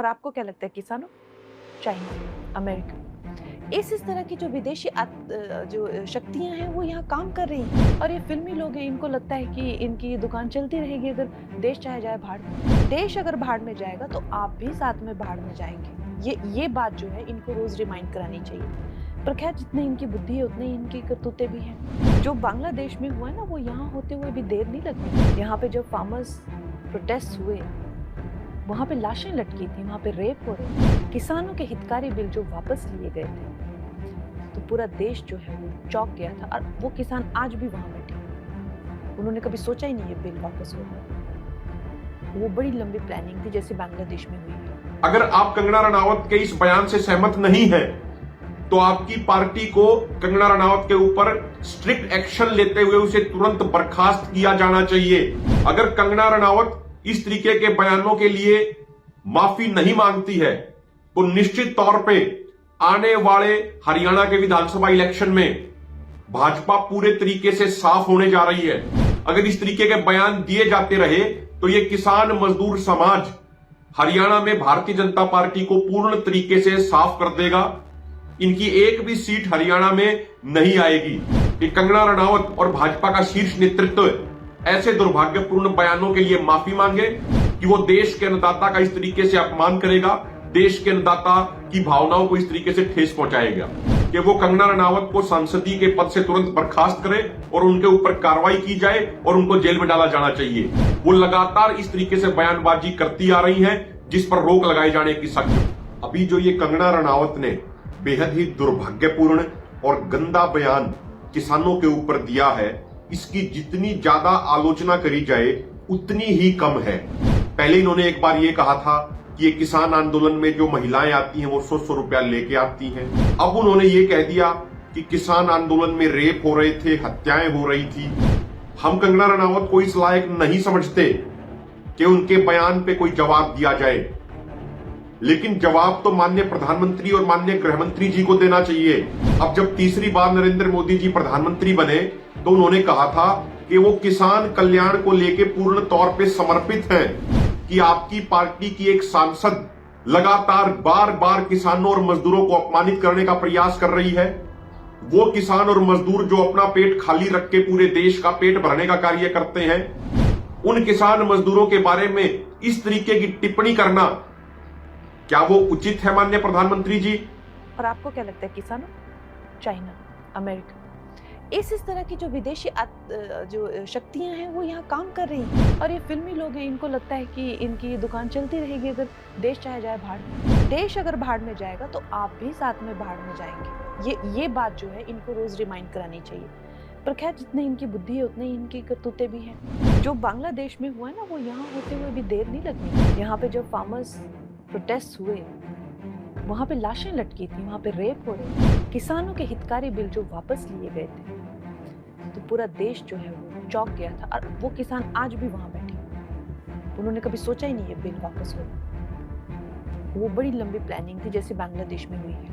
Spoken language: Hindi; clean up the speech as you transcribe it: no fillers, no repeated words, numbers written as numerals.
और आपको क्या लगता है किसानों, चाइना, अमेरिका, इस तरह की जो विदेशी जो शक्तियां हैं वो यहाँ काम कर रही हैं। और ये फिल्मी लोग हैं, इनको लगता है कि इनकी दुकान चलती रहेगी अगर देश चाहे जाए भाड़ में। देश अगर भाड़ में जाएगा तो आप भी साथ में भाड़ में जाएंगे। ये बात जो है इनको रोज रिमाइंड करानी चाहिए। पर खैर, जितनी इनकी बुद्धि है उतनी इनकी करतूतें भी हैं। जो बांग्लादेश में हुआ है ना, वो यहाँ होते हुए भी देर नहीं लगी। यहाँ पे जब फार्मर्स प्रोटेस्ट हुए, वहाँ पे लाशें लटकी थी, वहाँ पे रेप हो रहे थे। किसानों के हितकारी बिल जो वापस लिए गए थे, तो पूरा देश जो है वो चौंक गया था। और वो किसान आज भी वहाँ बैठे हैं। उन्होंने कभी सोचा ही नहीं ये बिल वापस होगा। वो बड़ी लंबी प्लानिंग थी, जैसे बांग्लादेश में हुई है। अगर आप कंगना रनावत के इस बयान से सहमत नहीं हैं, तो आपकी पार्टी को कंगना रनावत के ऊपर स्ट्रिक्ट एक्शन लेते हुए उसे तुरंत बर्खास्त किया जाना चाहिए। अगर कंगना रनावत इस तरीके के बयानों के लिए माफी नहीं मांगती है, तो निश्चित तौर पे आने वाले हरियाणा के विधानसभा इलेक्शन में भाजपा पूरे तरीके से साफ होने जा रही है। अगर इस तरीके के बयान दिए जाते रहे, तो ये किसान मजदूर समाज हरियाणा में भारतीय जनता पार्टी को पूर्ण तरीके से साफ कर देगा। इनकी एक भी सीट हरियाणा में नहीं आएगी। कि कंगना रनावत और भाजपा का शीर्ष नेतृत्व ऐसे दुर्भाग्यपूर्ण बयानों के लिए माफी मांगे कि वो देश के अन्नदाता का इस तरीके से अपमान करेगा, देश के अन्नदाता की भावनाओं को इस तरीके से ठेस पहुंचाएगा। कि वो कंगना रनावत को सांसदीय के पद से तुरंत बर्खास्त करे और उनके ऊपर कार्रवाई की जाए और उनको जेल में डाला जाना चाहिए। वो लगातार इस तरीके से बयानबाजी करती आ रही है, जिस पर रोक लगाए जाने की सख्त। अभी जो ये कंगना रनावत ने बेहद ही दुर्भाग्यपूर्ण और गंदा बयान किसानों के ऊपर दिया है, इसकी जितनी ज्यादा आलोचना करी जाए उतनी ही कम है। पहले इन्होंने एक बार ये कहा था कि ये किसान आंदोलन में जो महिलाएं आती हैं वो 100 रुपया लेके आती हैं। अब उन्होंने ये कह दिया कि किसान आंदोलन में रेप हो रहे थे, हत्याएं हो रही थी। हम कंगना रनावत को इस लायक नहीं समझते कि उनके बयान पे कोई जवाब दिया जाए, लेकिन जवाब तो माननीय प्रधानमंत्री और माननीय गृहमंत्री जी को देना चाहिए। अब जब तीसरी बार नरेंद्र मोदी जी प्रधानमंत्री बने, तो उन्होंने कहा था कि वो किसान कल्याण को लेकर पूर्ण तौर पे समर्पित हैं। कि आपकी पार्टी की एक सांसद लगातार बार बार किसानों और मजदूरों को अपमानित करने का प्रयास कर रही है। वो किसान और मजदूर जो अपना पेट खाली रख के पूरे देश का पेट भरने का कार्य करते हैं, उन किसान मजदूरों के बारे में इस तरीके की टिप्पणी करना क्या वो उचित है माननीय प्रधानमंत्री जी? और आपको क्या लगता है किसानों, चाइना, अमेरिका, इस तरह की जो विदेशी जो शक्तियां हैं वो यहाँ काम कर रही हैं। और ये फिल्मी लोग हैं, इनको लगता है कि इनकी दुकान चलती रहेगी अगर देश चाहे जाए भाड़ में। देश अगर भाड़ में जाएगा तो आप भी साथ में भाड़ में जाएंगे। ये बात जो है इनको रोज रिमाइंड करानी चाहिए। पर खैर, जितनी इनकी बुद्धि है उतनी इनकी करतूतें भी हैं। जो बांग्लादेश में हुआ है ना, वो यहाँ होते हुए भी देर नहीं लगी। यहाँ पे जब फार्मर्स प्रोटेस्ट हुए, वहाँ पे लाशें लटकी थी, वहाँ पे रेप हो रहे थे। किसानों के हितकारी बिल जो वापस लिए गए थे, तो पूरा देश जो है वो चौंक गया था। और वो किसान आज भी वहाँ बैठे हैं। उन्होंने कभी सोचा ही नहीं ये बिल वापस होगा। वो बड़ी लंबी प्लानिंग थी, जैसे बांग्लादेश में हुई है।